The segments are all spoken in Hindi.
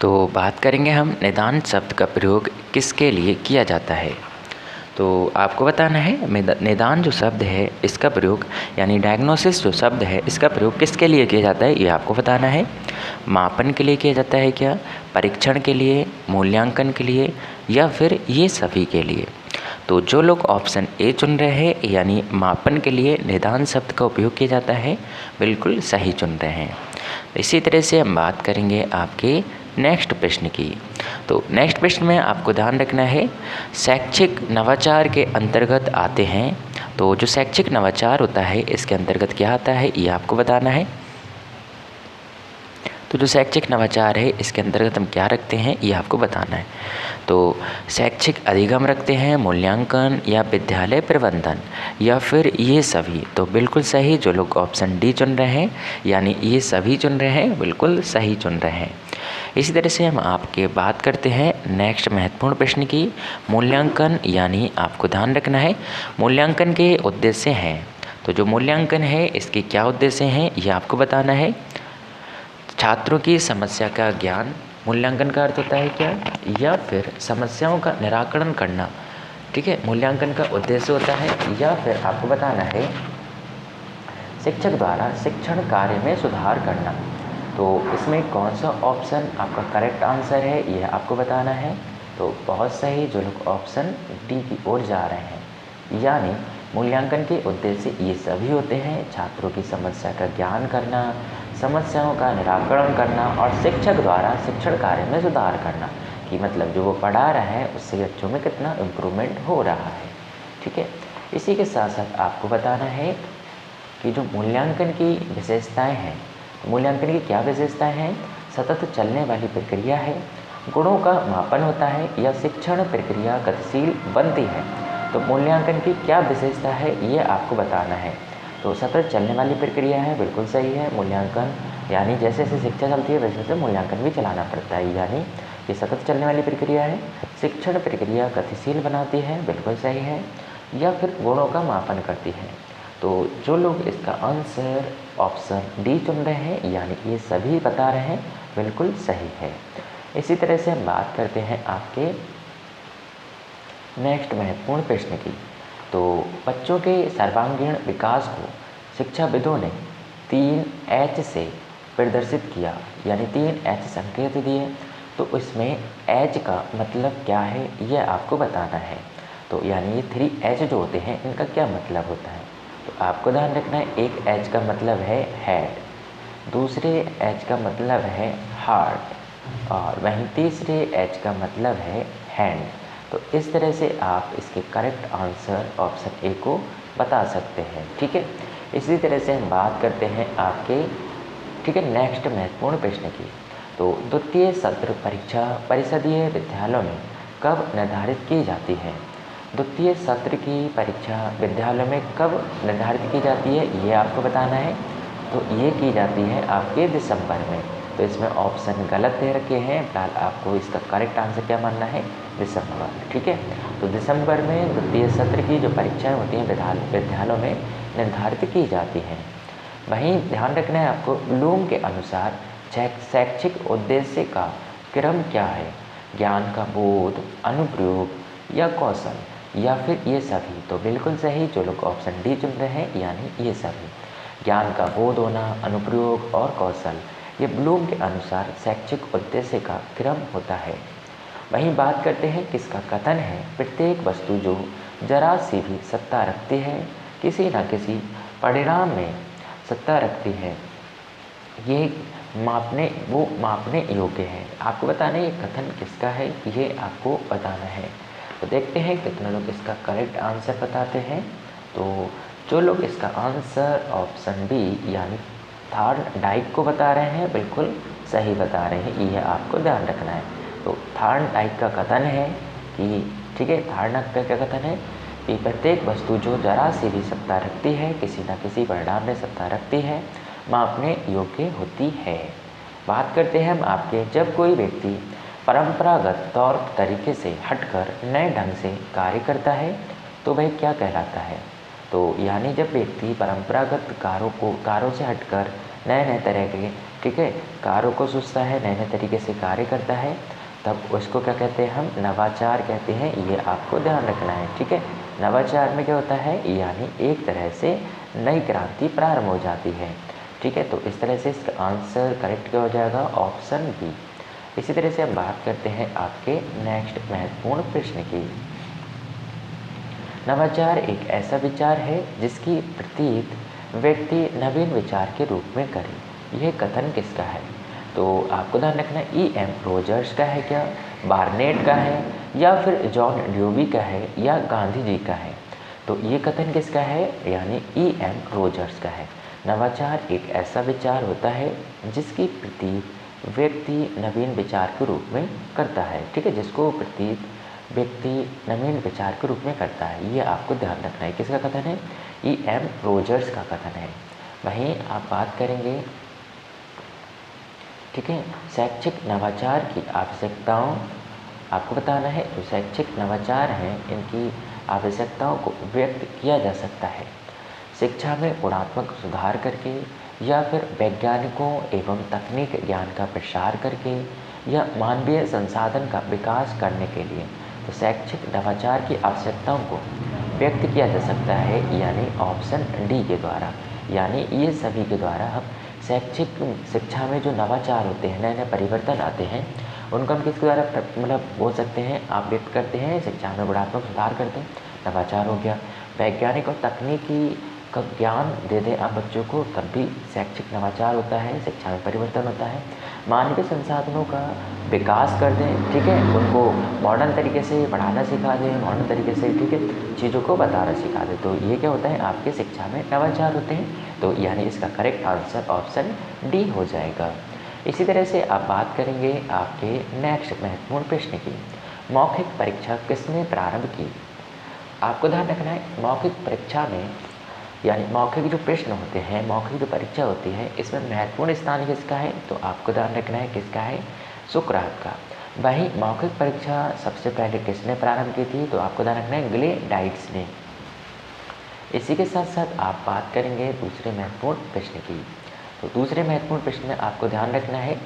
तो बात करेंगे हम निदान शब्द का प्रयोग किसके लिए किया जाता है। तो आपको बताना है निदान जो शब्द है इसका प्रयोग यानी डायग्नोसिस जो शब्द है इसका प्रयोग किसके लिए किया जाता है ये आपको बताना है। मापन के लिए किया जाता है क्या, परीक्षण के लिए, मूल्यांकन के लिए या फिर ये सभी के लिए। तो जो लोग ऑप्शन ए चुन रहे हैं यानी मापन के लिए निदान शब्द का उपयोग किया जाता है बिल्कुल सही चुन रहे हैं। इसी तरह से हम बात करेंगे आपके नेक्स्ट प्रश्न की। तो नेक्स्ट प्रश्न में आपको ध्यान रखना है शैक्षिक नवाचार के अंतर्गत आते हैं। तो जो शैक्षिक नवाचार होता है इसके अंतर्गत क्या आता है ये आपको बताना है। तो जो शैक्षिक नवाचार है इसके अंतर्गत हम क्या रखते हैं ये आपको बताना है। तो शैक्षिक अधिगम रखते हैं, मूल्यांकन या विद्यालय प्रबंधन या फिर ये सभी। तो बिल्कुल सही जो लोग ऑप्शन डी चुन रहे हैं यानी ये सभी चुन रहे हैं बिल्कुल सही चुन रहे हैं। इसी तरह से हम आपके बात करते हैं नेक्स्ट महत्वपूर्ण प्रश्न की। मूल्यांकन यानी आपको ध्यान रखना है मूल्यांकन के उद्देश्य हैं। तो जो मूल्यांकन है इसके क्या उद्देश्य हैं ये आपको बताना है। छात्रों की समस्या का ज्ञान, मूल्यांकन का अर्थ होता है क्या, या फिर समस्याओं का निराकरण करना। ठीक है, मूल्यांकन का उद्देश्य होता है। या फिर आपको बताना है शिक्षक द्वारा शिक्षण कार्य में सुधार करना। तो इसमें कौन सा ऑप्शन आपका करेक्ट आंसर है यह आपको बताना है। तो बहुत सही जो लोग ऑप्शन डी की ओर जा रहे हैं यानी मूल्यांकन के उद्देश्य ये सभी होते हैं। छात्रों की समस्या का ज्ञान करना, समस्याओं का निराकरण करना और शिक्षक द्वारा शिक्षण कार्य में सुधार करना कि मतलब जो वो पढ़ा रहा है उससे बच्चों में कितना इम्प्रूवमेंट हो रहा है। ठीक है, इसी के साथ साथ आपको बताना है कि जो मूल्यांकन की विशेषताएं हैं, मूल्यांकन की क्या विशेषताएं हैं। सतत चलने वाली प्रक्रिया है, गुणों का मापन होता है या शिक्षण प्रक्रिया गतिशील बनती है। तो मूल्यांकन की क्या विशेषता है ये आपको बताना है। तो सतत चलने वाली प्रक्रिया है, बिल्कुल सही है। मूल्यांकन यानी जैसे जैसे शिक्षा चलती है वैसे वैसे मूल्यांकन भी चलाना पड़ता है, यानी ये सतत चलने वाली प्रक्रिया है। शिक्षण प्रक्रिया गतिशील बनाती है, बिल्कुल सही है। या फिर गुणों का मापन करती है। तो जो लोग इसका आंसर ऑप्शन डी चुन रहे हैं यानी ये सभी बता रहे हैं बिल्कुल सही है। इसी तरह से हम बात करते हैं आपके नेक्स्ट महत्वपूर्ण प्रश्न की। तो बच्चों के सर्वांगीण विकास को शिक्षाविदों ने 3H से प्रदर्शित किया यानी 3H संकेत दिए। तो इसमें H का मतलब क्या है यह आपको बताना है। तो यानी ये 3H जो होते हैं इनका क्या मतलब होता है। तो आपको ध्यान रखना है, एक H का मतलब है हेड, दूसरे H का मतलब है हार्ट और वहीं तीसरे H का मतलब है हैंड। तो इस तरह से आप इसके करेक्ट आंसर ऑप्शन ए को बता सकते हैं। ठीक है, इसी तरह से हम बात करते हैं आपके नेक्स्ट महत्वपूर्ण प्रश्न की। तो द्वितीय सत्र परीक्षा परिषदीय विद्यालयों में कब निर्धारित की जाती है। द्वितीय सत्र की परीक्षा विद्यालयों में कब निर्धारित की जाती है ये आपको बताना है। तो ये की जाती है आपके दिसंबर में। तो इसमें ऑप्शन गलत दे रखे हैं, फिलहाल आपको इसका करेक्ट आंसर क्या मानना है, दिसंबर। ठीक है, तो दिसंबर में द्वितीय सत्र की जो परीक्षाएं होती हैं विद्यालयों में निर्धारित की जाती हैं। वहीं ध्यान रखना है आपको ब्लूम के अनुसार शैक्षिक उद्देश्य का क्रम क्या है, ज्ञान का बोध, अनुप्रयोग या कौशल या फिर ये सभी। तो बिल्कुल सही जो लोग ऑप्शन डी चुन रहे हैं यानी ये सभी। ज्ञान का बोध होना, अनुप्रयोग और कौशल ये ब्लूम के अनुसार शैक्षिक उद्देश्य का क्रम होता है। वहीं बात करते हैं किसका कथन है, प्रत्येक वस्तु जो जरा सी भी सत्ता रखती है किसी न किसी परिणाम में सत्ता रखती है, ये मापने योग्य है। आपको बताना ये कथन किसका है ये आपको बताना है। तो देखते हैं कितने लोग इसका करेक्ट आंसर बताते हैं। तो जो लोग इसका आंसर ऑप्शन बी यानी थॉर्नडाइक को बता रहे हैं बिल्कुल सही बता रहे हैं, यह आपको ध्यान रखना है। तो थॉर्नडाइक का कथन है कि ठीक है, थॉर्नडाइक का कथन है कि प्रत्येक वस्तु जो जरा सी भी सत्ता रखती है किसी न किसी परिणाम में सत्ता रखती है मापने योग्य होती है। बात करते हैं हम आपके जब कोई व्यक्ति परंपरागत तौर तरीके से हटकर नए ढंग से कार्य करता है तो वह क्या कहलाता है। तो यानी जब व्यक्ति परंपरागत कारों से हटकर नए नए तरह के ठीक है, कार्यों को सोचता है, नए नए तरीके से कार्य करता है, तब उसको क्या कहते हैं, हम नवाचार कहते हैं। ये आपको ध्यान रखना है। ठीक है, नवाचार में क्या होता है, यानी एक तरह से नई क्रांति प्रारंभ हो जाती है। ठीक है, तो इस तरह से इसका आंसर करेक्ट क्या हो जाएगा, ऑप्शन बी। इसी तरह से हम बात करते हैं आपके नेक्स्ट महत्वपूर्ण प्रश्न की। नवाचार एक ऐसा विचार है जिसकी प्रतीत व्यक्ति नवीन विचार के रूप में करे। यह कथन किसका है? तो आपको ध्यान रखना, E.M. रोजर्स का है क्या, बार्नेट का है, या फिर जॉन ड्यूवी का है, या गांधी जी का है? तो ये कथन किसका है, यानी E.M. रोजर्स का है। नवाचार एक ऐसा विचार होता है जिसकी प्रतीत व्यक्ति नवीन विचार के रूप में करता है। ठीक है, जिसको प्रतीत व्यक्ति नवीन विचार के रूप में करता है, ये आपको ध्यान रखना है। किसका कथन है? E.M. रोजर्स का कथन है। वहीं आप बात करेंगे, ठीक है, शैक्षिक नवाचार की आवश्यकताओं, आपको बताना है जो शैक्षिक नवाचार हैं इनकी आवश्यकताओं को व्यक्त किया जा सकता है शिक्षा में गुणात्मक सुधार करके, या फिर वैज्ञानिकों एवं तकनीक ज्ञान का प्रसार करके, या मानवीय संसाधन का विकास करने के लिए। तो शैक्षिक नवाचार की आवश्यकताओं को व्यक्त किया जा सकता है, यानी ऑप्शन डी के द्वारा। यानी ये सभी के द्वारा हम शैक्षिक शिक्षा में जो नवाचार होते हैं, नए नए परिवर्तन आते हैं, उनको हम किसके द्वारा मतलब बोल सकते हैं, आप व्यक्त करते हैं, शिक्षा में गुणात्मक सुधार करते हैं, नवाचार हो गया। वैज्ञानिक और तकनीकी का ज्ञान दे दें आप बच्चों को, तब भी शैक्षिक नवाचार होता है, शिक्षा में परिवर्तन होता है। मानवीय संसाधनों का विकास कर दें, ठीक है, उनको मॉडर्न तरीके से पढ़ाना सिखा दें, मॉडर्न तरीके से, ठीक है, चीज़ों को बताना सिखा दें। तो ये क्या होता है, आपके शिक्षा में नवाचार होते हैं। तो यानी इसका करेक्ट आंसर ऑप्शन डी हो जाएगा। इसी तरह से आप बात करेंगे आपके नेक्स्ट महत्वपूर्ण प्रश्न की, मौखिक परीक्षा किसने प्रारंभ की? आपको ध्यान रखना है, मौखिक परीक्षा में यानी मौखिक जो प्रश्न होते हैं, मौखिक जो परीक्षा होती है, इसमें महत्वपूर्ण स्थान किसका है? तो आपको ध्यान रखना है किसका है, सुकरात का। वहीं मौखिक परीक्षा सबसे पहले किसने प्रारंभ की थी? तो आपको ध्यान रखना है ग्लेडाइट्स ने। इसी के साथ साथ आप बात करेंगे दूसरे महत्वपूर्ण प्रश्न की। तो दूसरे महत्वपूर्ण प्रश्न में आपको ध्यान रखना है,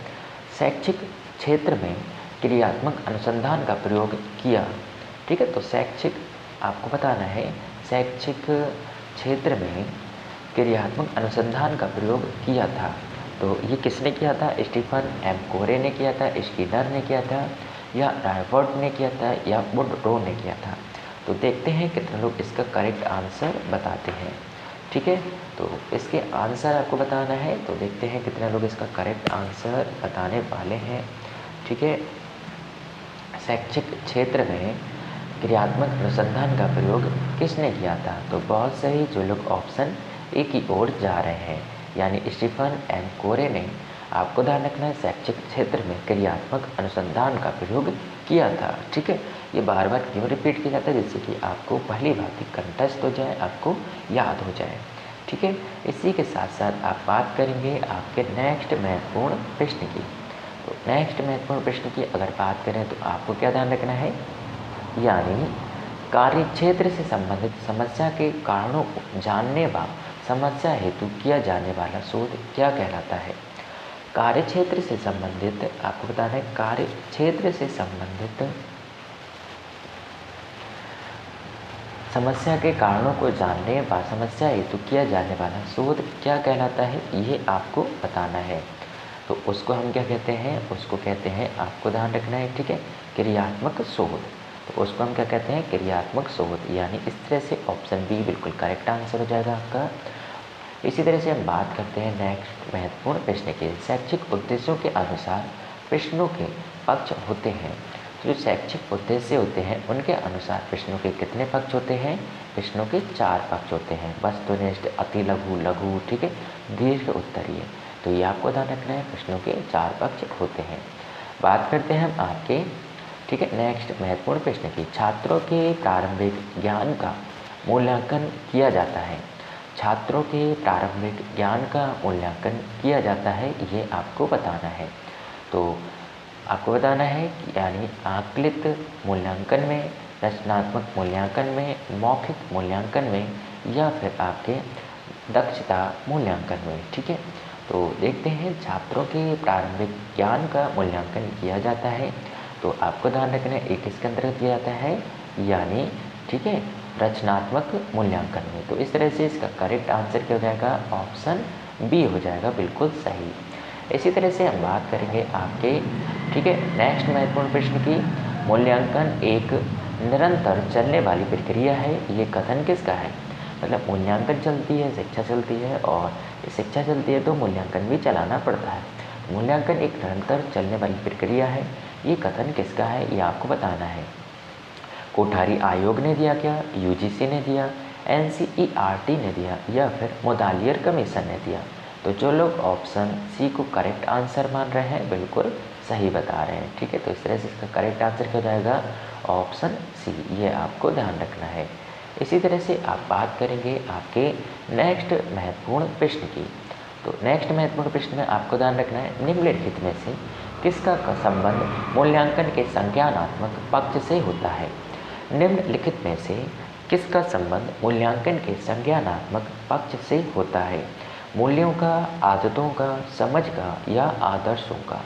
शैक्षिक क्षेत्र में क्रियात्मक अनुसंधान का प्रयोग किया। ठीक है, तो शैक्षिक आपको बताना है, शैक्षिक क्षेत्र में क्रियात्मक अनुसंधान का प्रयोग किया था। तो ये किसने किया था? स्टीफन एम कोरे ने किया था, स्किनर ने किया था, या रायवर्ड ने किया था, या वुडरो ने किया था? तो देखते हैं कितने लोग इसका करेक्ट आंसर बताते हैं। ठीक है, तो इसके आंसर आपको बताना है, तो देखते हैं कितने लोग इसका करेक्ट आंसर बताने वाले हैं। ठीक है, शैक्षिक क्षेत्र में क्रियात्मक अनुसंधान का प्रयोग किसने किया था? तो बहुत सही, जो लोग ऑप्शन ए की ओर जा रहे हैं, यानी स्टीफन एम कोरे ने, आपको ध्यान रखना है, शैक्षिक क्षेत्र में क्रियात्मक अनुसंधान का प्रयोग किया था। ठीक है, ये बार बार क्यों रिपीट किया जाता है? जिससे कि आपको पहली बात ही कंठस्थ हो जाए, आपको याद हो जाए। ठीक है, इसी के साथ साथ आप बात करेंगे आपके नेक्स्ट महत्वपूर्ण प्रश्न की। तो नेक्स्ट महत्वपूर्ण प्रश्न की अगर बात करें तो आपको क्या ध्यान रखना है, यानी कार्यक्षेत्र से संबंधित समस्या के कारणों को जानने व समस्या हेतु किया जाने वाला शोध क्या कहलाता है? कार्यक्षेत्र से संबंधित, आपको बताना है, कार्यक्षेत्र से संबंधित समस्या के कारणों को जानने व समस्या हेतु किया जाने वाला शोध क्या कहलाता है, ये आपको बताना है। तो उसको हम क्या कहते हैं? उसको कहते हैं, आपको ध्यान रखना है, ठीक है, क्रियात्मक शोध। तो उसको हम क्या कहते हैं? क्रियात्मक शोध। यानी इस तरह से ऑप्शन बी बिल्कुल करेक्ट आंसर हो जाएगा आपका। इसी तरह से हम बात करते हैं नेक्स्ट महत्वपूर्ण प्रश्न के, शैक्षिक उद्देश्यों के अनुसार प्रश्नों के पक्ष होते हैं। तो जो शैक्षिक उद्देश्य होते हैं उनके अनुसार प्रश्नों के कितने पक्ष होते हैं? प्रश्नों के 4 पक्ष होते हैं, वस्तुनिष्ठ, अति लघु, लघु, ठीक है, दीर्घ, उत्तरीय। तो ये आपको ध्यान रखना है, प्रश्नों के 4 पक्ष होते हैं। बात करते हैं हम आपके, ठीक है, नेक्स्ट महत्वपूर्ण प्रश्न की, छात्रों के प्रारंभिक ज्ञान का मूल्यांकन किया जाता है। छात्रों के प्रारंभिक ज्ञान का मूल्यांकन किया जाता है, ये आपको बताना है। तो आपको बताना है कि यानी आकलित मूल्यांकन में, रचनात्मक मूल्यांकन में, मौखिक मूल्यांकन में, या फिर आपके दक्षता मूल्यांकन में। ठीक है, तो देखते हैं छात्रों के प्रारंभिक ज्ञान का मूल्यांकन किया जाता है। तो आपको ध्यान रखना है ये किसके अंतर्गत किया जाता है, यानी ठीक है रचनात्मक मूल्यांकन में। तो इस तरह से इसका करेक्ट आंसर क्या हो जाएगा, ऑप्शन बी हो जाएगा, बिल्कुल सही। इसी तरह से हम बात करेंगे आपके ठीक है नेक्स्ट महत्वपूर्ण प्रश्न की। मूल्यांकन एक निरंतर चलने वाली प्रक्रिया है, ये कथन किसका है। मतलब मूल्यांकन चलती है, शिक्षा चलती है, और शिक्षा चलती है तो मूल्यांकन भी चलाना पड़ता है। मूल्यांकन एक निरंतर चलने वाली प्रक्रिया है, ये कथन किसका है, ये आपको बताना है। कोठारी आयोग ने दिया क्या, यूजीसी ने दिया, एनसीईआरटी ने दिया, या फिर मोदालियर कमीशन ने दिया। तो जो लोग ऑप्शन सी को करेक्ट आंसर मान रहे हैं बिल्कुल सही बता रहे हैं। ठीक है, तो इस तरह से इसका करेक्ट आंसर क्या हो जाएगा, ऑप्शन सी, ये आपको ध्यान रखना है। इसी तरह से आप बात करेंगे आपके नेक्स्ट महत्वपूर्ण प्रश्न की। तो नेक्स्ट महत्वपूर्ण प्रश्न में आपको ध्यान रखना है निम्नलिखित में से किसका संबंध मूल्यांकन के संज्ञानात्मक पक्ष से होता है। निम्नलिखित में से किसका संबंध मूल्यांकन के संज्ञानात्मक पक्ष से होता है। मूल्यों का, आदतों का, समझ का, या आदर्शों का।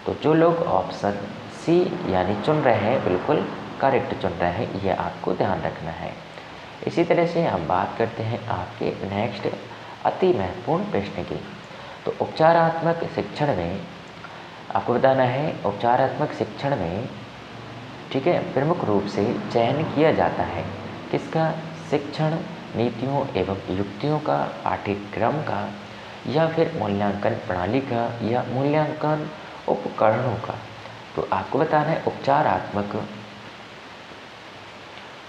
तो जो लोग ऑप्शन सी यानी चुन रहे हैं बिल्कुल करेक्ट चुन रहे हैं, ये आपको ध्यान रखना है। इसी तरह से हम बात करते हैं आपके नेक्स्ट अति महत्वपूर्ण प्रश्न की। तो उपचारात्मक शिक्षण में आपको बताना है, उपचारात्मक शिक्षण में ठीक है प्रमुख रूप से चयन किया जाता है किसका, शिक्षण नीतियों एवं युक्तियों का, पाठ्यक्रम का, या फिर मूल्यांकन प्रणाली का, या मूल्यांकन उपकरणों का। तो आपको बताना है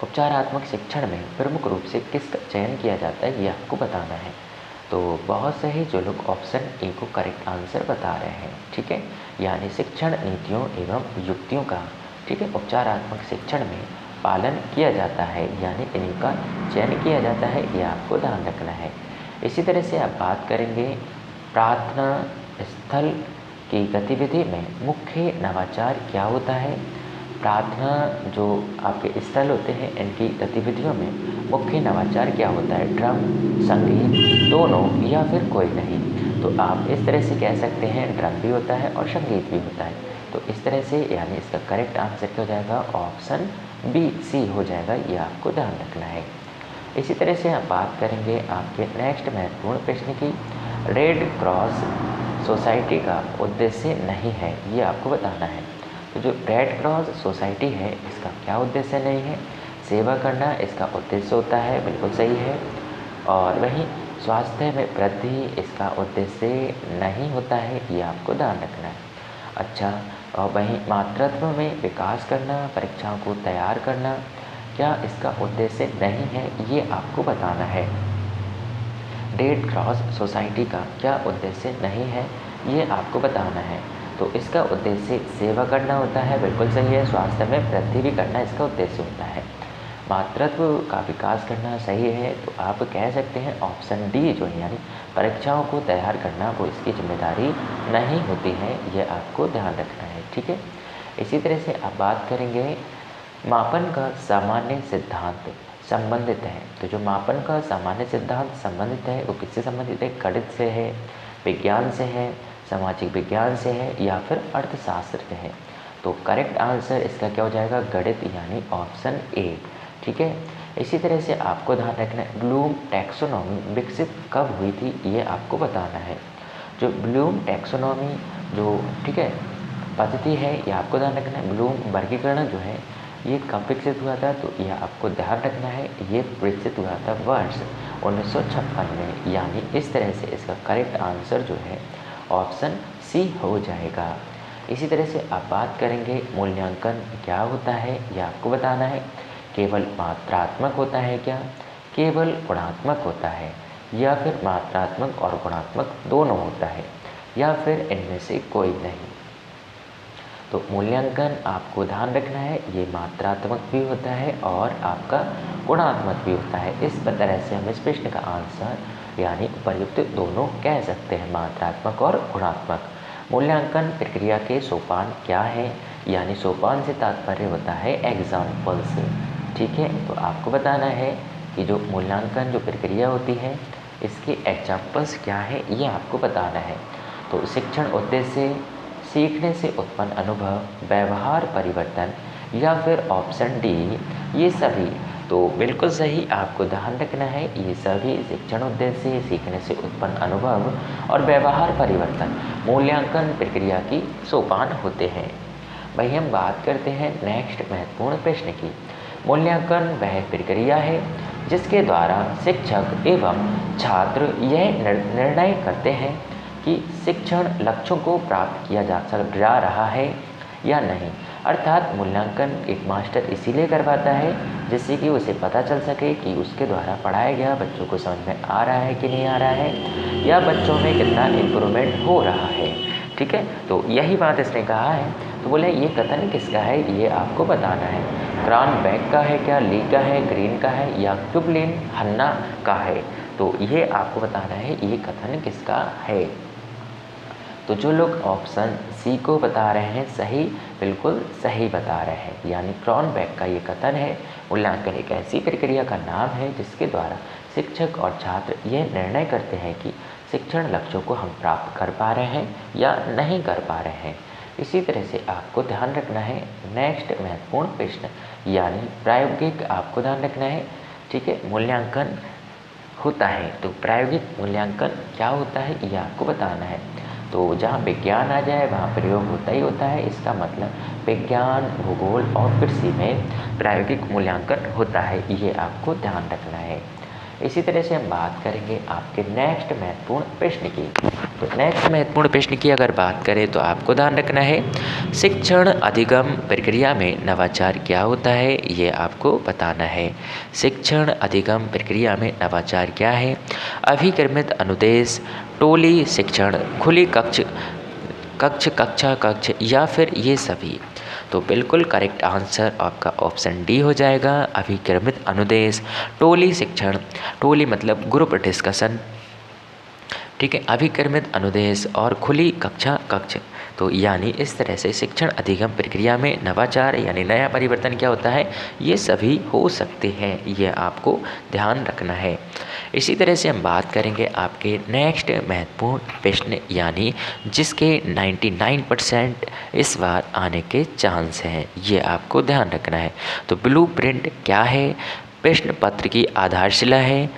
उपचारात्मक शिक्षण में प्रमुख रूप से किसका चयन किया जाता है, ये आपको बताना है। तो बहुत सही जो लोग ऑप्शन ए को करेक्ट आंसर बता रहे हैं। ठीक है, यानी शिक्षण नीतियों एवं युक्तियों का ठीक है उपचारात्मक शिक्षण में पालन किया जाता है, यानी इनका चयन किया जाता है, ये आपको ध्यान रखना है। इसी तरह से आप बात करेंगे प्रार्थना स्थल की गतिविधि में मुख्य नवाचार क्या होता है। प्रार्थना जो आपके स्थल होते हैं इनकी गतिविधियों में मुख्य नवाचार क्या होता है, ड्रम, संगीत, दोनों, या फिर कोई नहीं। तो आप इस तरह से कह सकते हैं ड्रम भी होता है और संगीत भी होता है। तो इस तरह से यानी इसका करेक्ट आंसर क्या हो जाएगा, ऑप्शन बी सी हो जाएगा, ये आपको ध्यान रखना है। इसी तरह से आप बात करेंगे आपके नेक्स्ट महत्वपूर्ण प्रश्न की। रेड क्रॉस सोसाइटी का उद्देश्य नहीं है, ये आपको बताना है। तो जो रेड क्रॉस सोसाइटी है इसका क्या उद्देश्य नहीं है, सेवा करना इसका उद्देश्य होता है, बिल्कुल सही है। और वहीं स्वास्थ्य में वृद्धि इसका उद्देश्य नहीं होता है, ये आपको ध्यान रखना है। अच्छा, और वहीं मातृत्व में विकास करना, परीक्षाओं को तैयार करना, क्या इसका उद्देश्य नहीं है, ये आपको बताना है। रेड क्रॉस सोसाइटी का क्या उद्देश्य नहीं है, ये आपको बताना है। तो इसका उद्देश्य सेवा करना होता है, बिल्कुल सही है। स्वास्थ्य में वृद्धि भी करना इसका उद्देश्य होता है। मातृत्व का विकास करना सही है। तो आप कह सकते हैं ऑप्शन डी जो है यानी परीक्षाओं को तैयार करना वो इसकी जिम्मेदारी नहीं होती है, ये आपको ध्यान रखना है। ठीक है, इसी तरह से आप बात करेंगे मापन का सामान्य सिद्धांत संबंधित है। तो जो मापन का सामान्य सिद्धांत संबंधित है वो किससे संबंधित है, गणित से है, विज्ञान से है, सामाजिक विज्ञान से है, या फिर अर्थशास्त्र से है। तो करेक्ट आंसर इसका क्या हो जाएगा, गणित यानी ऑप्शन ए। ठीक है, इसी तरह से आपको ध्यान रखना है ब्लूम टैक्सोनॉमी विकसित कब हुई थी, ये आपको बताना है। जो ब्लूम टैक्सोनॉमी जो ठीक है पद्धति है, ये आपको ध्यान रखना है। ब्लूम वर्गीकरण जो है ये कब विकसित हुआ था, तो यह आपको ध्यान रखना है, ये विकसित हुआ था वर्ष 1956 में। यानी इस तरह से इसका करेक्ट आंसर जो है ऑप्शन सी हो जाएगा। इसी तरह से आप बात करेंगे मूल्यांकन क्या होता है, यह आपको बताना है। केवल मात्रात्मक होता है क्या, केवल गुणात्मक होता है, या फिर मात्रात्मक और गुणात्मक दोनों होता है, या फिर इनमें से कोई नहीं। तो मूल्यांकन आपको ध्यान रखना है ये मात्रात्मक भी होता है और आपका गुणात्मक भी होता है। इस तरह से हम इस प्रश्न का आंसर यानी उपर्युक्त दोनों कह सकते हैं, मात्रात्मक और गुणात्मक। मूल्यांकन प्रक्रिया के सोपान क्या है, यानी सोपान से तात्पर्य होता है एग्जाम्पल से। ठीक है, तो आपको बताना है कि जो मूल्यांकन जो प्रक्रिया होती है इसके एग्जाम्पल्स क्या है ये आपको बताना है। तो शिक्षण उद्देश्य सीखने से उत्पन्न अनुभव, व्यवहार परिवर्तन या फिर ऑप्शन डी ये सभी। तो बिल्कुल सही, आपको ध्यान रखना है ये सभी शिक्षण उद्देश्य सीखने से उत्पन्न अनुभव और व्यवहार परिवर्तन मूल्यांकन प्रक्रिया की सोपान होते हैं। वही हम बात करते हैं नेक्स्ट महत्वपूर्ण प्रश्न की। मूल्यांकन वह प्रक्रिया है जिसके द्वारा शिक्षक एवं छात्र यह निर्णय करते हैं कि शिक्षण लक्ष्यों को प्राप्त किया जा रहा है या नहीं। अर्थात मूल्यांकन एक मास्टर इसीलिए करवाता है जिससे कि उसे पता चल सके कि उसके द्वारा पढ़ाया गया बच्चों को समझ में आ रहा है कि नहीं आ रहा है, या बच्चों में कितना इम्प्रूवमेंट हो रहा है। ठीक है, तो यही बात इसने कहा है। तो बोले ये कथन किसका है ये आपको बताना है। क्रॉनबेक का है क्या, ली का है, ग्रीन का है या क्यूबलिन हन्ना का है। तो ये आपको बताना है ये कथन किसका है। तो जो लोग ऑप्शन सी को बता रहे हैं सही, बिल्कुल सही बता रहे हैं, यानी क्रॉनबेक का ये कथन है मूल्यांकन एक ऐसी प्रक्रिया का नाम है जिसके द्वारा शिक्षक और छात्र यह निर्णय करते हैं कि शिक्षण लक्ष्यों को हम प्राप्त कर पा रहे हैं या नहीं कर पा रहे हैं। इसी तरह से आपको ध्यान रखना है नेक्स्ट महत्वपूर्ण प्रश्न, यानी प्रायोगिक आपको ध्यान रखना है। ठीक है, मूल्यांकन होता है तो प्रायोगिक मूल्यांकन क्या होता है ये आपको बताना है। तो जहाँ विज्ञान आ जाए वहाँ प्रयोग होता ही होता है, इसका मतलब विज्ञान, भूगोल और कृषि में प्रायोगिक मूल्यांकन होता है, ये आपको ध्यान रखना है। इसी तरह से हम बात करेंगे आपके नेक्स्ट महत्वपूर्ण प्रश्न की। तो नेक्स्ट महत्वपूर्ण प्रश्न की अगर बात करें तो आपको ध्यान रखना है शिक्षण अधिगम प्रक्रिया में नवाचार क्या होता है ये आपको बताना है। शिक्षण अधिगम प्रक्रिया में नवाचार क्या है? अभिक्रमित अनुदेश, टोली शिक्षण, खुली कक्षा या फिर ये सभी। तो बिल्कुल करेक्ट आंसर आपका ऑप्शन डी हो जाएगा, अभिक्रमित अनुदेश, टोली शिक्षण, टोली मतलब ग्रुप डिस्कशन। ठीक है, अभिक्रमित अनुदेश और खुली कक्ष। तो यानी इस तरह से शिक्षण अधिगम प्रक्रिया में नवाचार यानी नया परिवर्तन क्या होता है, ये सभी हो सकते हैं, ये आपको ध्यान रखना है। इसी तरह से हम बात करेंगे आपके नेक्स्ट महत्वपूर्ण प्रश्न, यानी जिसके 99% इस बार आने के चांस हैं, ये आपको ध्यान रखना है। तो ब्लूप्रिंट क्या है? प्रश्न पत्र की आधारशिला है,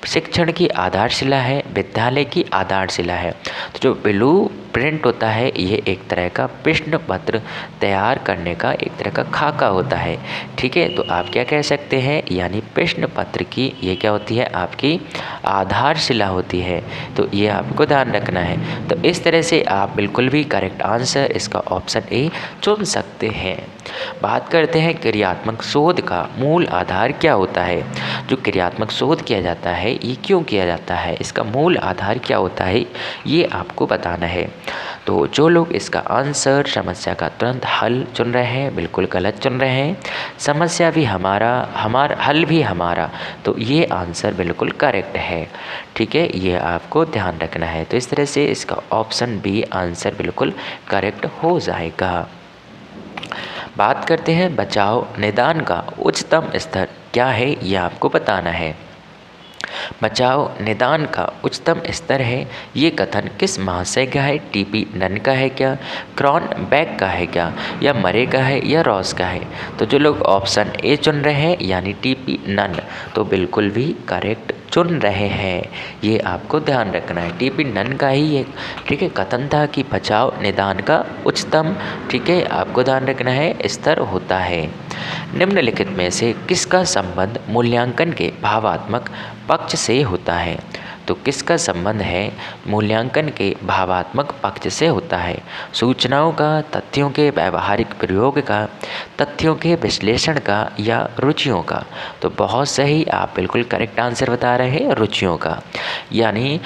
शिक्षण की आधारशिला है, विद्यालय की आधारशिला है। तो जो ब्लू प्रिंट होता है ये एक तरह का प्रश्न पत्र तैयार करने का एक तरह का खाका होता है। ठीक है, तो आप क्या कह सकते हैं, यानी प्रश्न पत्र की ये क्या होती है, आपकी आधारशिला होती है। तो ये आपको ध्यान रखना है। तो इस तरह से आप बिल्कुल भी करेक्ट आंसर इसका ऑप्शन ए चुन सकते हैं। बात करते हैं क्रियात्मक शोध का मूल आधार क्या होता है। जो क्रियात्मक शोध किया जाता है ये क्यों किया जाता है, इसका मूल आधार क्या होता है, ये आपको बताना है। तो जो लोग इसका आंसर समस्या का तुरंत हल चुन रहे हैं बिल्कुल गलत चुन रहे हैं। समस्या भी हमारा हल भी हमारा, तो ये आंसर बिल्कुल करेक्ट है। ठीक है, ये आपको ध्यान रखना है। तो इस तरह से इसका ऑप्शन बी आंसर बिल्कुल करेक्ट हो जाएगा। बात करते हैं बचाव निदान का उच्चतम स्तर क्या है, यह आपको बताना है। बचाव निदान का उच्चतम स्तर है, ये कथन किस महाशय का है? टीपी नन का है क्या, क्रॉनबेक का है क्या, या मरे का है, या रॉस का है? तो जो लोग ऑप्शन ए चुन रहे हैं यानी टीपी नन, तो बिल्कुल भी करेक्ट चुन रहे हैं, ये आपको ध्यान रखना है। टीपी नन का ही एक ठीक है कथन था कि बचाव निदान का उच्चतम ठीक है आपको ध्यान रखना है स्तर होता है। निम्नलिखित में से किसका संबंध मूल्यांकन के भावात्मक पक्ष से होता है? तो किसका संबंध है मूल्यांकन के भावात्मक पक्ष से होता है? सूचनाओं का, तथ्यों के व्यावहारिक प्रयोग का, तथ्यों के विश्लेषण का, या रुचियों का? तो बहुत सही, आप बिल्कुल करेक्ट आंसर बता रहे हैं, रुचियों का। यानी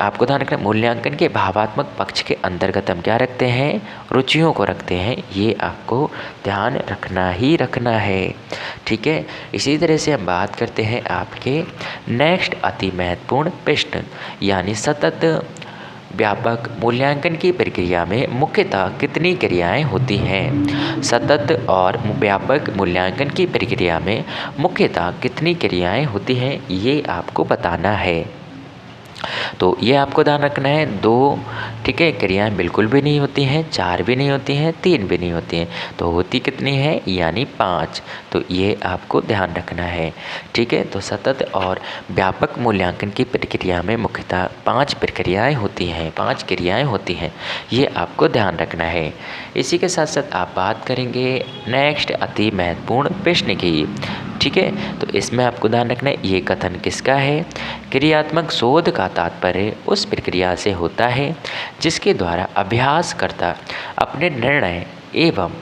आपको ध्यान रखना मूल्यांकन के भावात्मक पक्ष के अंतर्गत हम क्या रखते हैं, रुचियों को रखते हैं, ये आपको ध्यान रखना ही रखना है। ठीक है, इसी तरह से हम बात करते हैं आपके नेक्स्ट अति महत्वपूर्ण प्रश्न, यानी सतत व्यापक मूल्यांकन की प्रक्रिया में मुख्यतः कितनी क्रियाएं होती हैं? सतत और व्यापक मूल्यांकन की प्रक्रिया में मुख्यतः कितनी क्रियाएं होती हैं, ये आपको बताना है। तो ये आपको ध्यान रखना है। 2 ठीक है क्रियाएँ बिल्कुल भी नहीं होती हैं, 4 भी नहीं होती हैं, 3 भी नहीं होती हैं, तो होती कितनी है यानी 5। तो ये आपको ध्यान रखना है। ठीक है, तो सतत और व्यापक मूल्यांकन की प्रक्रिया में मुख्यतः 5 प्रक्रियाएँ होती हैं, 5 क्रियाएँ होती हैं, ये आपको ध्यान रखना है। इसी के साथ साथ आप बात करेंगे नेक्स्ट अति महत्वपूर्ण प्रश्न की। ठीक है, तो इसमें आपको ध्यान रखना है ये कथन किसका है। क्रियात्मक शोध का तात्पर्य उस प्रक्रिया से होता है जिसके द्वारा अभ्यासकर्ता अपने निर्णय एवं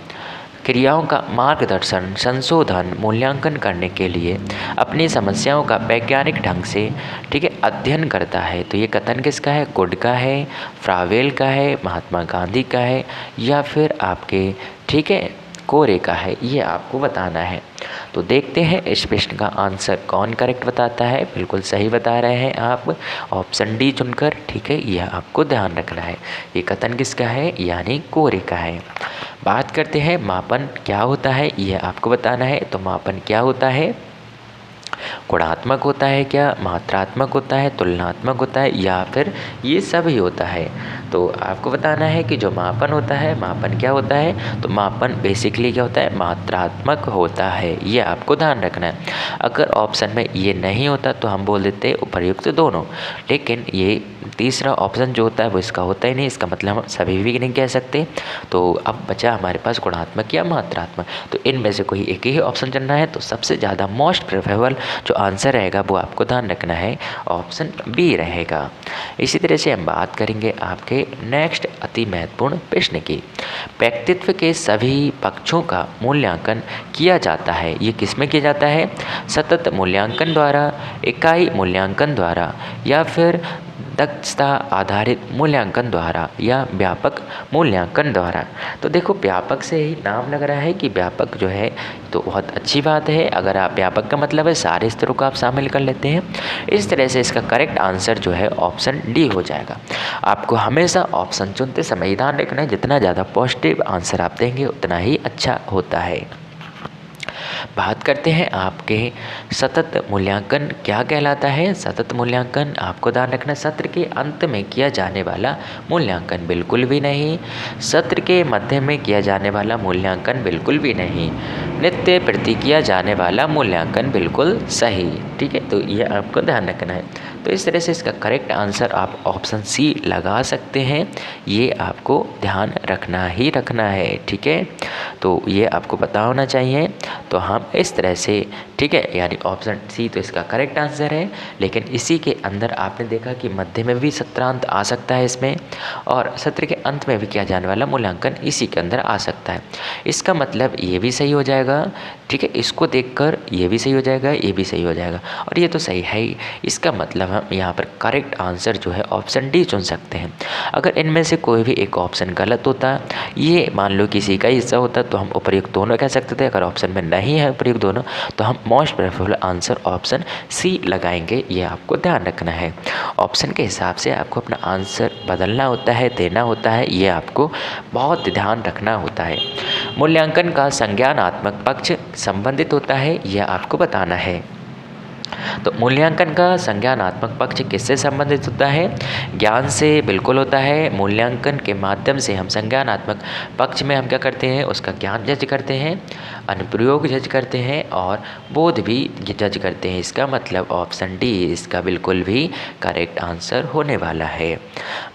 क्रियाओं का मार्गदर्शन, संशोधन, मूल्यांकन करने के लिए अपनी समस्याओं का वैज्ञानिक ढंग से ठीक है अध्ययन करता है। तो ये कथन किसका है, गुड का है, फ्रावेल का है, महात्मा गांधी का है, या फिर आपके ठीक है कोरे का है, ये आपको बताना है। तो देखते हैं इस प्रश्न का आंसर कौन करेक्ट बताता है। बिल्कुल सही बता रहे हैं आप, ऑप्शन डी चुनकर। ठीक है, यह आपको ध्यान रखना है। ये कथन किसका है यानी कोरे का है। बात करते हैं मापन क्या होता है, यह आपको बताना है। तो मापन क्या होता है, गुणात्मक होता है क्या, मात्रात्मक होता है, तुलनात्मक होता है, या फिर ये सभी होता है। तो आपको बताना है कि जो मापन होता है, मापन क्या होता है, तो मापन बेसिकली क्या होता है, मात्रात्मक होता है, ये आपको ध्यान रखना है। अगर ऑप्शन में ये नहीं होता तो हम बोल देते उपर्युक्त दोनों, लेकिन ये तीसरा ऑप्शन जो होता है वो इसका होता ही नहीं, इसका मतलब हम सभी भी नहीं कह सकते। तो अब बचा हमारे पास गुणात्मक या मात्रात्मक, तो इनमें से कोई एक ही ऑप्शन चुनना है। तो सबसे ज़्यादा मोस्ट प्रेफरेबल जो आंसर रहेगा वो आपको ध्यान रखना है, ऑप्शन बी रहेगा। इसी तरह से हम बात करेंगे आपके नेक्स्ट अति महत्वपूर्ण प्रश्न की। व्यक्तित्व के सभी पक्षों का मूल्यांकन किया जाता है, ये किसमें किया जाता है, सतत मूल्यांकन द्वारा, इकाई मूल्यांकन द्वारा, या फिर दक्षता आधारित मूल्यांकन द्वारा, या व्यापक मूल्यांकन द्वारा। तो देखो व्यापक से ही नाम लग रहा है कि व्यापक जो है, तो बहुत अच्छी बात है। अगर आप व्यापक का मतलब है सारे स्तरों को आप शामिल कर लेते हैं, इस तरह से इसका करेक्ट आंसर जो है ऑप्शन डी हो जाएगा। आपको हमेशा ऑप्शन चुनते समय ध्यान रखना है, जितना ज़्यादा पॉजिटिव आंसर आप देंगे उतना ही अच्छा होता है। बात करते हैं आपके सतत मूल्यांकन क्या कहलाता है। सतत मूल्यांकन आपको ध्यान रखना, सत्र के अंत में किया जाने वाला मूल्यांकन बिल्कुल भी नहीं, सत्र के मध्य में किया जाने वाला मूल्यांकन बिल्कुल भी नहीं, नित्य प्रति किया जाने वाला मूल्यांकन बिल्कुल सही। ठीक है, तो ये आपको ध्यान रखना है। तो इस तरह से इसका करेक्ट आंसर आप ऑप्शन सी लगा सकते हैं, ये आपको ध्यान रखना ही रखना है। ठीक है, तो ये आपको पता होना चाहिए। तो हम इस तरह से ठीक है, यानी ऑप्शन सी तो इसका करेक्ट आंसर है। लेकिन इसी के अंदर आपने देखा कि मध्य में भी सत्रांत आ सकता है इसमें, और सत्र के अंत में भी किया जाने वाला मूल्यांकन इसी के अंदर आ सकता है। इसका मतलब ये भी सही हो जाएगा। ठीक है, इसको देखकर ये भी सही हो जाएगा, ये भी सही हो जाएगा, और ये तो सही है ही। इसका मतलब हम यहाँ पर करेक्ट आंसर जो है ऑप्शन डी चुन सकते हैं। अगर इनमें से कोई भी एक ऑप्शन गलत होता, ये मान लो किसी का हिस्सा होता, तो हम उपयुक्त दोनों कह सकते थे। अगर ऑप्शन में नहीं है उपयुक्त दोनों, तो हम most preferable answer option C लगाएंगे, ये आपको ध्यान रखना है। ऑप्शन के हिसाब से आपको अपना आंसर बदलना होता है, देना होता है, ये आपको बहुत ध्यान रखना होता है। मूल्यांकन का संज्ञानात्मक पक्ष संबंधित होता है, यह आपको बताना है। तो मूल्यांकन का संज्ञानात्मक पक्ष किससे संबंधित होता है, ज्ञान से बिल्कुल होता है। मूल्यांकन के माध्यम से हम संज्ञानात्मक पक्ष में हम क्या करते हैं, उसका ज्ञान जज करते हैं, अनुप्रयोग जज करते हैं, और बोध भी जज करते हैं। इसका मतलब ऑप्शन डी इसका बिल्कुल भी करेक्ट आंसर होने वाला है।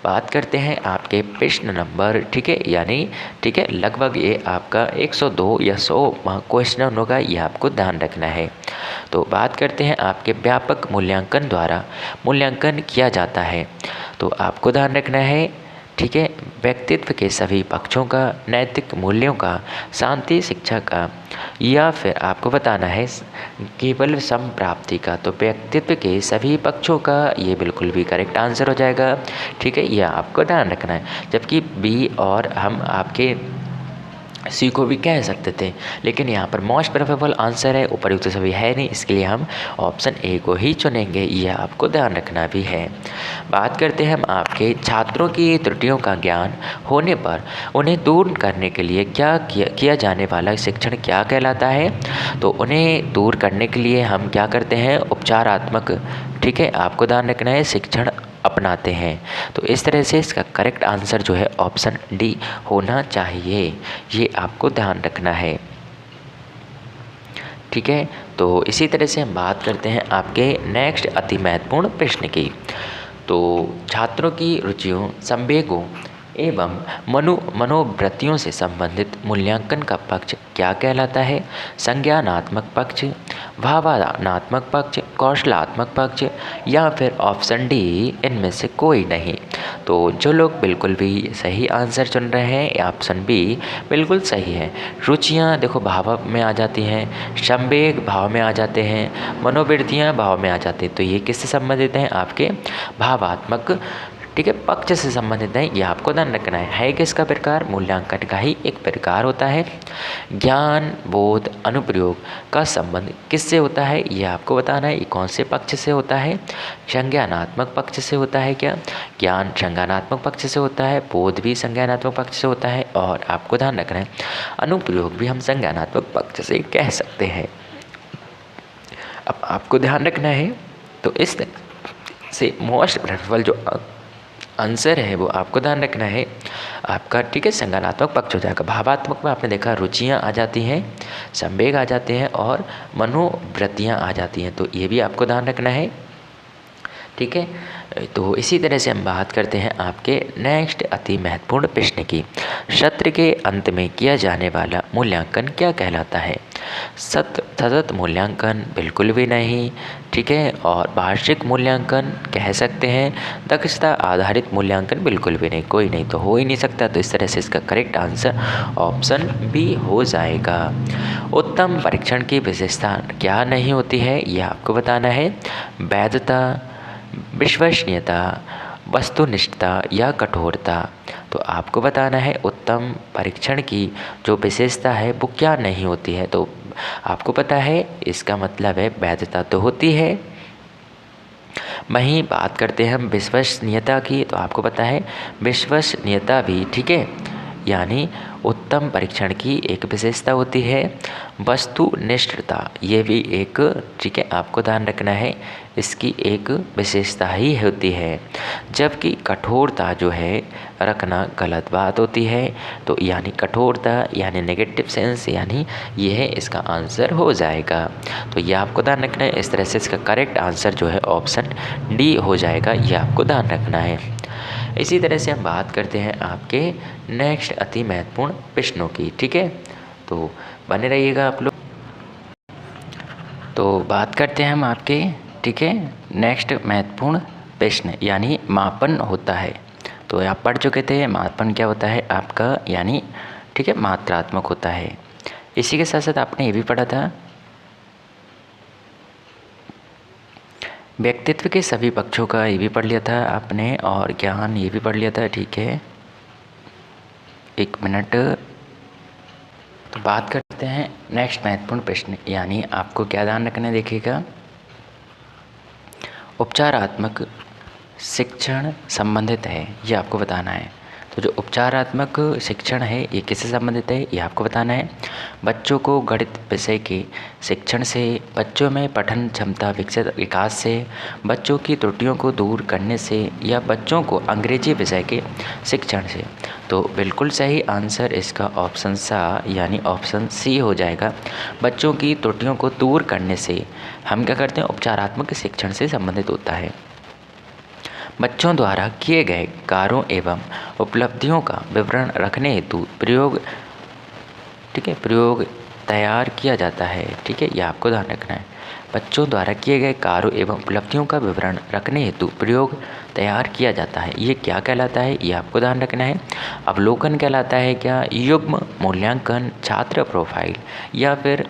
बात करते हैं आपके प्रश्न नंबर ठीक है, यानी ठीक है लगभग ये आपका 102 या 100 क्वेश्चन होगा, ये आपको ध्यान रखना है। तो बात करते हैं आपके व्यापक मूल्यांकन द्वारा मूल्यांकन किया जाता है। तो आपको ध्यान रखना है ठीक है, व्यक्तित्व के सभी पक्षों का, नैतिक मूल्यों का, शांति शिक्षा का, या फिर आपको बताना है केवल संप्राप्ति का। तो व्यक्तित्व के सभी पक्षों का, ये बिल्कुल भी करेक्ट आंसर हो जाएगा। ठीक है, यह आपको ध्यान रखना है। जबकि बी और हम आपके सी को भी कह सकते थे, लेकिन यहाँ पर मोस्ट प्रेफरेबल आंसर है, उपयुक्त सभी है नहीं, इसके लिए हम ऑप्शन ए को ही चुनेंगे, यह आपको ध्यान रखना भी है। बात करते हैं हम आपके छात्रों की त्रुटियों का ज्ञान होने पर उन्हें दूर करने के लिए क्या किया जाने वाला शिक्षण क्या कहलाता है। तो उन्हें दूर करने के लिए हम क्या करते हैं, उपचारात्मक ठीक है, आपको ध्यान रखना है शिक्षण अपनाते हैं। तो इस तरह से इसका करेक्ट आंसर जो है ऑप्शन डी होना चाहिए, ये आपको ध्यान रखना है। ठीक है, तो इसी तरह से हम बात करते हैं आपके नेक्स्ट अति महत्वपूर्ण प्रश्न की। तो छात्रों की रुचियों, संवेगों एवं मनोवृत्तियों से संबंधित मूल्यांकन का पक्ष क्या कहलाता है? संज्ञानात्मक पक्ष, भावनात्मक पक्ष, कौशलात्मक पक्ष या फिर ऑप्शन डी इनमें से कोई नहीं। तो जो लोग बिल्कुल भी सही आंसर चुन रहे हैं, ऑप्शन बी बिल्कुल सही है। रुचियाँ देखो भाव में आ जाती हैं, संवेग भाव में आ जाते हैं, मनोवृत्तियाँ भाव में आ जाती हैं। तो ये किससे संबंधित हैं? आपके भावात्मक, ठीक है, पक्ष से संबंधित है। ये आपको ध्यान रखना है किसका प्रकार? मूल्यांकन का ही एक प्रकार होता है। ज्ञान, बोध, अनुप्रयोग का संबंध किससे होता है? ये आपको बताना है। ये कौन से पक्ष से होता है? संज्ञानात्मक पक्ष से होता है। क्या ज्ञान संज्ञानात्मक पक्ष से होता है, बोध भी संज्ञानात्मक पक्ष से होता है, और आपको ध्यान रखना है अनुप्रयोग भी हम संज्ञानात्मक पक्ष से कह सकते हैं। अब आपको ध्यान रखना है, तो इस तरह से मोस्ट प्रेफरेबल जो आंसर है वो आपको ध्यान रखना है आपका, ठीक है, संज्ञानात्मक पक्ष हो जाएगा। भावात्मक में आपने देखा रुचियाँ आ जाती हैं, संवेग आ जाते हैं और मनोवृत्तियाँ आ जाती हैं। तो ये भी आपको ध्यान रखना है। ठीक है, तो इसी तरह से हम बात करते हैं आपके नेक्स्ट अति महत्वपूर्ण प्रश्न की। सत्र के अंत में किया जाने वाला मूल्यांकन क्या कहलाता है? सतत मूल्यांकन बिल्कुल भी नहीं, ठीक है, और वार्षिक मूल्यांकन कह सकते हैं, दक्षता आधारित मूल्यांकन बिल्कुल भी नहीं, कोई नहीं, तो हो ही नहीं सकता। तो इस तरह से इसका करेक्ट आंसर ऑप्शन बी हो जाएगा। उत्तम परीक्षण की विशेषता क्या नहीं होती है? यह आपको बताना है। वैधता, विश्वसनीयता, वस्तुनिष्ठता या कठोरता। तो आपको बताना है उत्तम परीक्षण की जो विशेषता है वो क्या नहीं होती है। तो आपको पता है इसका मतलब है वैधता तो होती है। वहीं बात करते हैं हम विश्वसनीयता की, तो आपको पता है विश्वसनीयता भी, ठीक है, यानी उत्तम परीक्षण की एक विशेषता होती है। वस्तुनिष्ठता ये भी एक, ठीक है, आपको ध्यान रखना है, इसकी एक विशेषता ही होती है। जबकि कठोरता जो है रखना गलत बात होती है। तो यानी कठोरता यानी नेगेटिव सेंस, यानी ये है इसका आंसर हो जाएगा। तो ये आपको ध्यान रखना है। इस तरह से इसका करेक्ट आंसर जो है ऑप्शन डी हो जाएगा, ये आपको ध्यान रखना है। इसी तरह से हम बात करते हैं आपके नेक्स्ट अति महत्वपूर्ण प्रश्नों की, ठीक है, तो बने रहिएगा आप लोग। तो बात करते हैं हम आपके, ठीक है, नेक्स्ट महत्वपूर्ण प्रश्न यानी मापन होता है। तो आप पढ़ चुके थे मापन क्या होता है आपका, यानी, ठीक है, मात्रात्मक होता है। इसी के साथ साथ आपने ये भी पढ़ा था व्यक्तित्व के सभी पक्षों का, ये भी पढ़ लिया था आपने, और ज्ञान ये भी पढ़ लिया था, ठीक है। एक मिनट, तो बात करते हैं नेक्स्ट महत्वपूर्ण प्रश्न, यानी आपको क्या ध्यान रखना है, देखिएगा उपचारात्मक शिक्षण संबंधित है, ये आपको बताना है। तो जो उपचारात्मक शिक्षण है ये किससे संबंधित है, ये आपको बताना है। बच्चों को गणित विषय के शिक्षण से, बच्चों में पठन क्षमता विकास से, बच्चों की त्रुटियों को दूर करने से, या बच्चों को अंग्रेजी विषय के शिक्षण से। तो बिल्कुल सही आंसर इसका ऑप्शन सा यानी ऑप्शन सी हो जाएगा। बच्चों की त्रुटियों को दूर करने से हम क्या करते हैं, उपचारात्मक शिक्षण से संबंधित होता है। बच्चों द्वारा किए गए कार्यों एवं उपलब्धियों का विवरण रखने हेतु प्रयोग, ठीक है, प्रयोग तैयार किया जाता है, ठीक है, यह आपको ध्यान रखना है। बच्चों द्वारा किए गए कार्यों एवं उपलब्धियों का विवरण रखने हेतु प्रयोग तैयार किया जाता है, ये क्या कहलाता है, ये आपको ध्यान रखना है। अवलोकन कहलाता है क्या, युग्म मूल्यांकन, छात्र प्रोफाइल, या फिर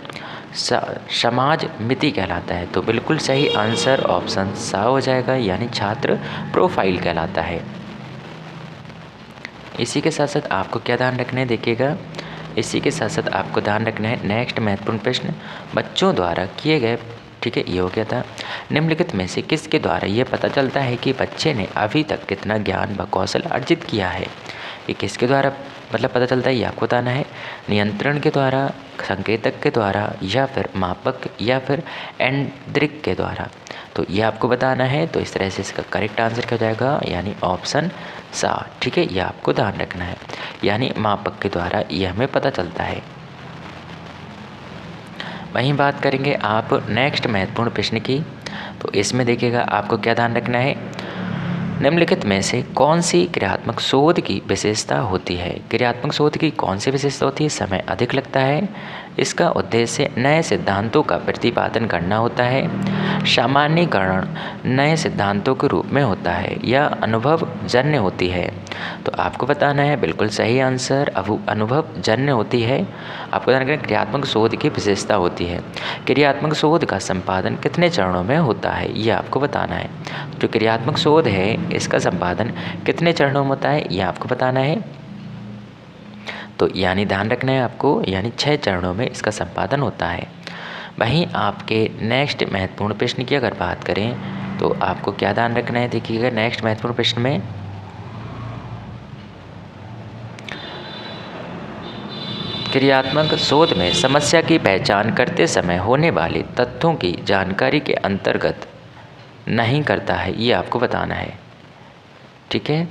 समाज मिति कहलाता है। तो बिल्कुल सही आंसर ऑप्शन सा हो जाएगा, यानी छात्र प्रोफाइल कहलाता है। इसी के साथ साथ आपको क्या ध्यान रखना है, देखिएगा, इसी के साथ साथ आपको ध्यान रखना है नेक्स्ट महत्वपूर्ण प्रश्न, बच्चों द्वारा किए गए, ठीक है, ये हो गया था। निम्नलिखित में से किसके द्वारा ये पता चलता है कि बच्चे ने अभी तक कितना ज्ञान व कौशल अर्जित किया है, ये किसके द्वारा मतलब पता चलता है, ये आपको बताना है। नियंत्रण के द्वारा, संकेतक के द्वारा, या फिर मापक, या फिर एंड्रिक के द्वारा। तो ये आपको बताना है। तो इस तरह से इसका करेक्ट आंसर क्या हो जाएगा, यानी ऑप्शन सा। ठीक है, ये आपको ध्यान रखना है, यानी मापक के द्वारा ये हमें पता चलता है। वहीं बात करेंगे आप नेक्स्ट महत्वपूर्ण प्रश्न की। तो इसमें देखिएगा आपको क्या ध्यान रखना है, निम्नलिखित में से कौन सी क्रियात्मक शोध की विशेषता होती है। क्रियात्मक शोध की कौन सी विशेषता होती है, समय अधिक लगता है, इसका उद्देश्य नए सिद्धांतों का प्रतिपादन करना होता है, सामान्यीकरण नए सिद्धांतों के रूप में होता है, या अनुभव जन्य होती है। तो आपको बताना है बिल्कुल सही आंसर अनुभव जन्य होती है। आपको बताना है क्रियात्मक शोध की विशेषता होती है। क्रियात्मक शोध का संपादन कितने चरणों में होता है, ये आपको बताना है। जो क्रियात्मक शोध है इसका संपादन कितने चरणों में होता है, ये आपको बताना है। तो यानी ध्यान रखना है आपको, यानी 6 चरणों में इसका संपादन होता है। वहीं आपके नेक्स्ट महत्वपूर्ण प्रश्न की अगर बात करें तो आपको क्या ध्यान रखना है, देखिएगा नेक्स्ट महत्वपूर्ण प्रश्न में क्रियात्मक शोध में समस्या की पहचान करते समय होने वाले तथ्यों की जानकारी के अंतर्गत नहीं करता है, ये आपको बताना है। ठीक है,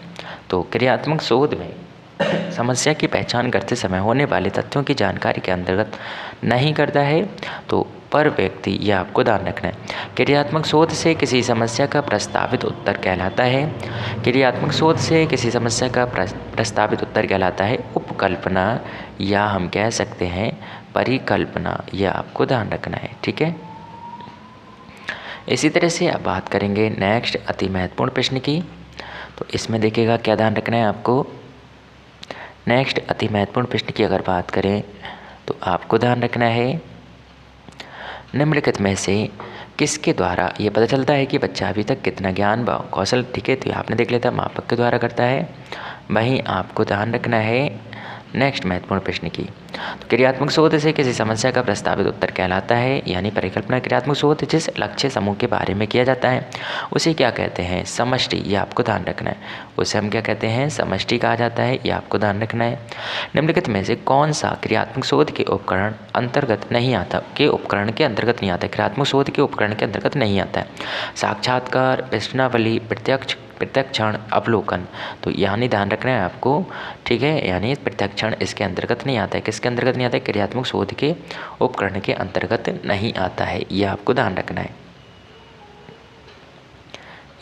तो क्रियात्मक शोध में समस्या की पहचान करते समय होने वाले तथ्यों की जानकारी के अंतर्गत नहीं करता है। तो पर व्यक्ति, यह आपको ध्यान रखना है। क्रियात्मक शोध से किसी समस्या का प्रस्तावित उत्तर कहलाता है। क्रियात्मक शोध से किसी समस्या का प्रस्तावित उत्तर कहलाता है उपकल्पना, या हम कह सकते हैं परिकल्पना। यह आपको ध्यान रखना है। ठीक है, इसी तरह से अब बात करेंगे नेक्स्ट अति महत्वपूर्ण प्रश्न की। तो इसमें देखिएगा क्या ध्यान रखना है आपको, नेक्स्ट अति महत्वपूर्ण प्रश्न की अगर बात करें तो आपको ध्यान रखना है निम्नलिखित में से किसके द्वारा ये पता चलता है कि बच्चा अभी तक कितना ज्ञान व कौशल, ठीक है, तो आपने देख लिया था मापक के द्वारा करता है। वहीं आपको ध्यान रखना है नेक्स्ट महत्वपूर्ण प्रश्न की। तो क्रियात्मक शोध से किसी समस्या का प्रस्तावित उत्तर कहलाता है, यानी परिकल्पना। क्रियात्मक शोध जिस लक्ष्य समूह के बारे में किया जाता है उसे क्या कहते हैं, समष्टि। ये आपको ध्यान रखना है, उसे हम क्या कहते हैं, समष्टि कहा जाता है। ये आपको ध्यान रखना है। निम्नलिखित में से कौन सा क्रियात्मक शोध के उपकरण अंतर्गत नहीं आता, के उपकरण के अंतर्गत नहीं आता है, क्रियात्मक शोध के उपकरण के अंतर्गत नहीं आता है। साक्षात्कार, प्रश्नावली, प्रत्यक्षण, अवलोकन। तो यानी ध्यान रखना है आपको। ठीक है, यानी प्रत्यक्षण इसके अंतर्गत नहीं आता है। किसके अंतर्गत नहीं आता है, क्रियात्मक शोध के उपकरण के अंतर्गत नहीं आता है। यह आपको ध्यान रखना है।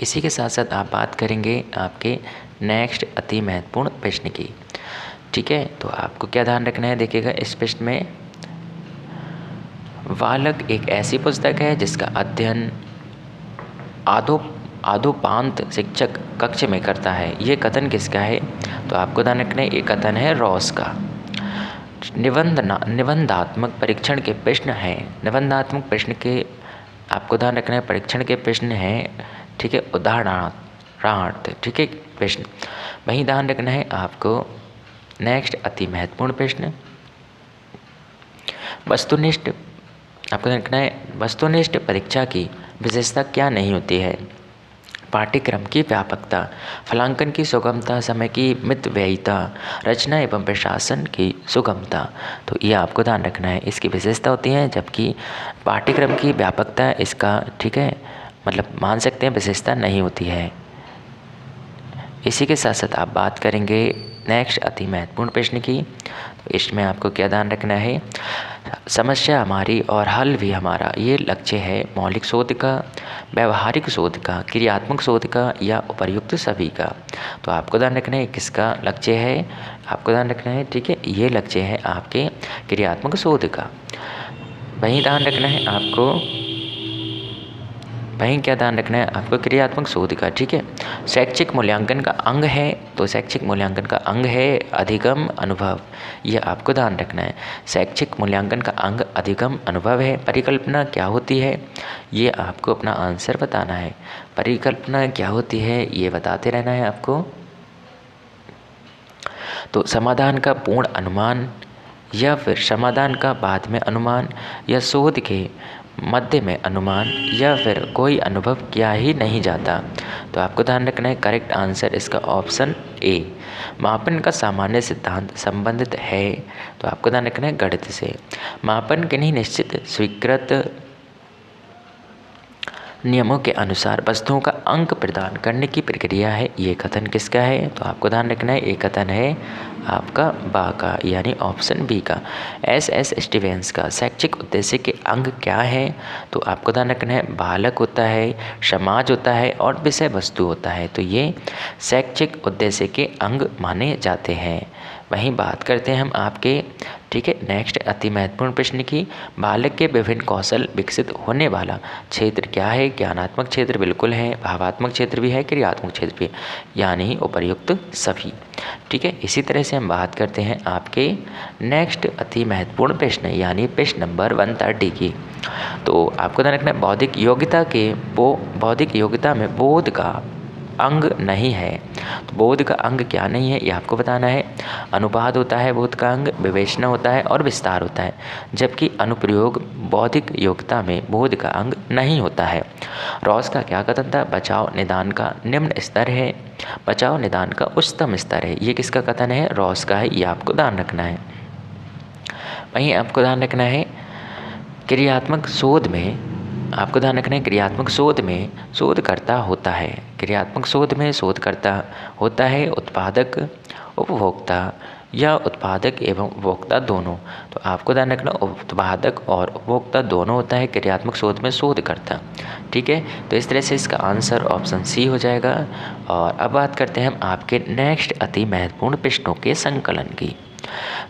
इसी के साथ साथ आप बात करेंगे आपके नेक्स्ट अति महत्वपूर्ण प्रश्न की। ठीक है, तो आपको क्या ध्यान रखना है, देखिएगा इस प्रश्न में बालक एक ऐसी पुस्तक है जिसका अध्ययन आदोपांत शिक्षक कक्ष में करता है। ये कथन किसका है, तो आपको ध्यान रखना है ये कथन है रॉस का। निबंधात्मक परीक्षण के प्रश्न हैं, निबंधात्मक प्रश्न के आपको ध्यान रखना है परीक्षण के प्रश्न हैं। ठीक है, उदाहरणार्थ, ठीक है, प्रश्न। वहीं ध्यान रखना है आपको नेक्स्ट अति महत्वपूर्ण प्रश्न वस्तुनिष्ठ, आपको ध्यान रखना है वस्तुनिष्ठ परीक्षा की विशेषता क्या नहीं होती है। पाठ्यक्रम की व्यापकता, फलांकन की सुगमता, समय की मितव्ययिता, रचना एवं प्रशासन की सुगमता। तो ये आपको ध्यान रखना है, इसकी विशेषता होती है, जबकि पाठ्यक्रम की व्यापकता इसका, ठीक है, मतलब मान सकते हैं विशेषता नहीं होती है। इसी के साथ साथ आप बात करेंगे नेक्स्ट अति महत्वपूर्ण प्रश्न की। तो इसमें आपको क्या ध्यान रखना है, समस्या हमारी और हल भी हमारा, ये लक्ष्य है मौलिक शोध का, व्यवहारिक शोध का, क्रियात्मक शोध का, या उपर्युक्त सभी का। तो आपको ध्यान रखना है किसका लक्ष्य है, आपको ध्यान रखना है, ठीक है, ये लक्ष्य है आपके क्रियात्मक शोध का। वहीं ध्यान रखना है आपको, वहीं क्या ध्यान रखना है आपको, क्रियात्मक शोध का। ठीक है, शैक्षिक मूल्यांकन का अंग है, तो शैक्षिक मूल्यांकन का अंग है अधिगम अनुभव। यह आपको ध्यान रखना है, शैक्षिक मूल्यांकन का अंग अधिगम अनुभव है। परिकल्पना क्या होती है, ये आपको अपना आंसर बताना है। परिकल्पना क्या होती है ये बताते रहना है आपको। तो समाधान का पूर्ण अनुमान, या फिर समाधान का बाद में अनुमान, या शोध के मध्य में अनुमान या फिर कोई अनुभव किया ही नहीं जाता। तो आपको ध्यान रखना है करेक्ट आंसर इसका ऑप्शन ए। मापन का सामान्य सिद्धांत संबंधित है, तो आपको ध्यान रखना है गणित से। मापन किन्हीं निश्चित स्वीकृत नियमों के अनुसार वस्तुओं का अंक प्रदान करने की प्रक्रिया है। ये कथन किसका है? तो आपको ध्यान रखना है ये कथन है आपका बा का, यानी ऑप्शन बी का। एस स्टीवेंस का शैक्षिक उद्देश्य के अंग क्या है? तो आपको ध्यान रखना है बालक होता है, समाज होता है और विषय वस्तु होता है। तो ये शैक्षिक उद्देश्य के अंग माने जाते हैं। वहीं बात करते हैं हम आपके, ठीक है, नेक्स्ट अति महत्वपूर्ण प्रश्न की। बालक के विभिन्न कौशल विकसित होने वाला क्षेत्र क्या है? ज्ञानात्मक क्षेत्र बिल्कुल है, भावात्मक क्षेत्र भी है, क्रियात्मक क्षेत्र भी, यानी उपर्युक्त सभी। ठीक है, इसी तरह से हम बात करते हैं आपके नेक्स्ट अति महत्वपूर्ण प्रश्न यानी प्रश्न नंबर 130 की। तो आपको ध्यान रखना है बौद्धिक योग्यता में बोध का अंग नहीं है। तो बोध का अंग क्या नहीं है ये आपको बताना है। अनुपात होता है बोध का अंग, विवेचना होता है और विस्तार होता है, जबकि अनुप्रयोग बौद्धिक योग्यता में बोध का अंग नहीं होता है। रॉस का क्या कथन था? बचाव निदान का निम्न स्तर है, बचाव निदान का उच्चतम स्तर है। ये किसका कथन है? रॉस का है, ये आपको ध्यान रखना है। वहीं आपको ध्यान रखना है क्रियात्मक शोध में, आपको ध्यान रखना है क्रियात्मक शोध में शोधकर्ता होता है। क्रियात्मक शोध में शोधकर्ता होता है उत्पादक, उपभोक्ता या उत्पादक एवं उपभोक्ता दोनों। तो आपको ध्यान रखना उत्पादक और उपभोक्ता दोनों होता है क्रियात्मक शोध में शोधकर्ता। ठीक है, तो इस तरह से इसका आंसर ऑप्शन सी हो जाएगा। और अब बात करते हैं हम आपके नेक्स्ट अति महत्वपूर्ण प्रश्नों के संकलन की।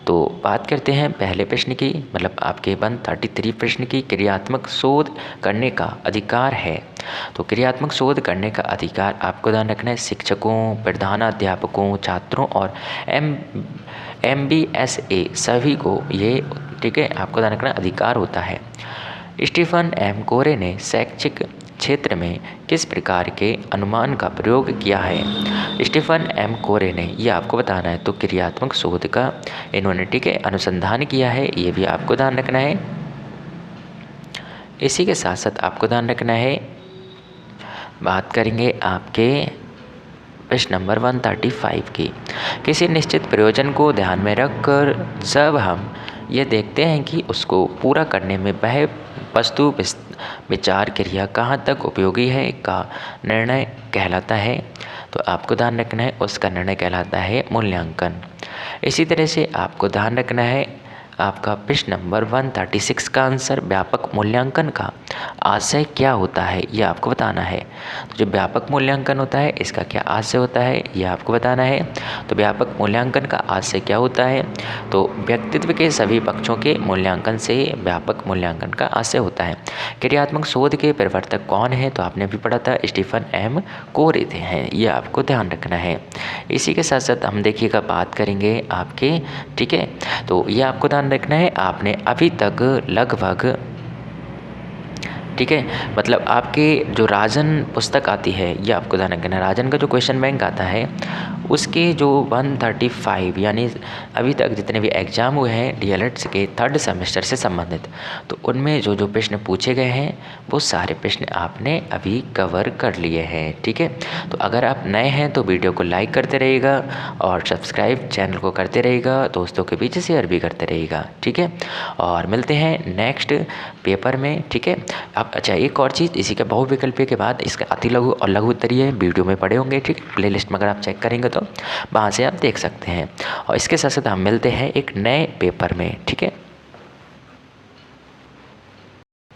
तो बात करते हैं पहले प्रश्न की, मतलब आपके 133 प्रश्न की। क्रियात्मक शोध करने का अधिकार है। तो क्रियात्मक शोध करने का अधिकार आपको ध्यान रखना है शिक्षकों, प्रधानाध्यापकों, छात्रों और MBSA सभी को ये, ठीक है, आपको ध्यान रखना अधिकार होता है। स्टीफन एम कोरे ने शैक्षिक क्षेत्र में किस प्रकार के अनुमान का प्रयोग किया है? स्टीफन एम कोरे ने, ये आपको बताना है। तो क्रियात्मक शोध का इन्होंने, ठीक है, अनुसंधान किया है, ये भी आपको ध्यान रखना है। इसी के साथ साथ आपको ध्यान रखना है, बात करेंगे आपके प्रश्न नंबर 135 की। किसी निश्चित प्रयोजन को ध्यान में रखकर जब हम ये देखते हैं कि उसको पूरा करने में वह वस्तु विचार क्रिया कहाँ तक उपयोगी है का निर्णय कहलाता है। तो आपको ध्यान रखना है उसका निर्णय कहलाता है मूल्यांकन। इसी तरह से आपको ध्यान रखना है आपका प्रश्न नंबर 136 का आंसर व्यापक मूल्यांकन का आशय क्या होता है, ये आपको बताना है। तो जो व्यापक मूल्यांकन होता है इसका क्या आशय होता है, ये आपको बताना है। तो व्यापक मूल्यांकन का आशय क्या होता है? तो व्यक्तित्व के सभी पक्षों के मूल्यांकन से व्यापक मूल्यांकन का आशय होता है। क्रियात्मक शोध के प्रवर्तक कौन है? तो आपने भी पढ़ा था स्टीफन एम कोरे हैं, ये आपको ध्यान रखना है। इसी के साथ साथ हम देखिएगा बात करेंगे आपके, ठीक है, तो ये आपको ध्यान रखना है। आपने अभी तक लगभग, ठीक है, मतलब आपके जो राजन पुस्तक आती है ये आपको ध्यान रखना है। राजन का जो क्वेश्चन बैंक आता है उसके जो 135 यानी अभी तक जितने भी एग्जाम हुए हैं DLED के 3rd सेमेस्टर से संबंधित, तो उनमें जो जो प्रश्न पूछे गए हैं वो सारे प्रश्न आपने अभी कवर कर लिए हैं। ठीक है, तो अगर आप नए हैं तो वीडियो को लाइक करते रहिएगा और सब्सक्राइब चैनल को करते रहिएगा, दोस्तों के बीच शेयर भी करते रहिएगा। ठीक है, और मिलते हैं नेक्स्ट पेपर में। ठीक है, अब अच्छा एक और चीज़, इसी का बहुविकल्पीय के बाद इसका अति लघु और लघु उत्तरीय वीडियो में पड़े होंगे। ठीक, प्लेलिस्ट में अगर आप चेक करेंगे तो वहाँ से आप देख सकते हैं। और इसके साथ साथ हम मिलते हैं एक नए पेपर में। ठीक है।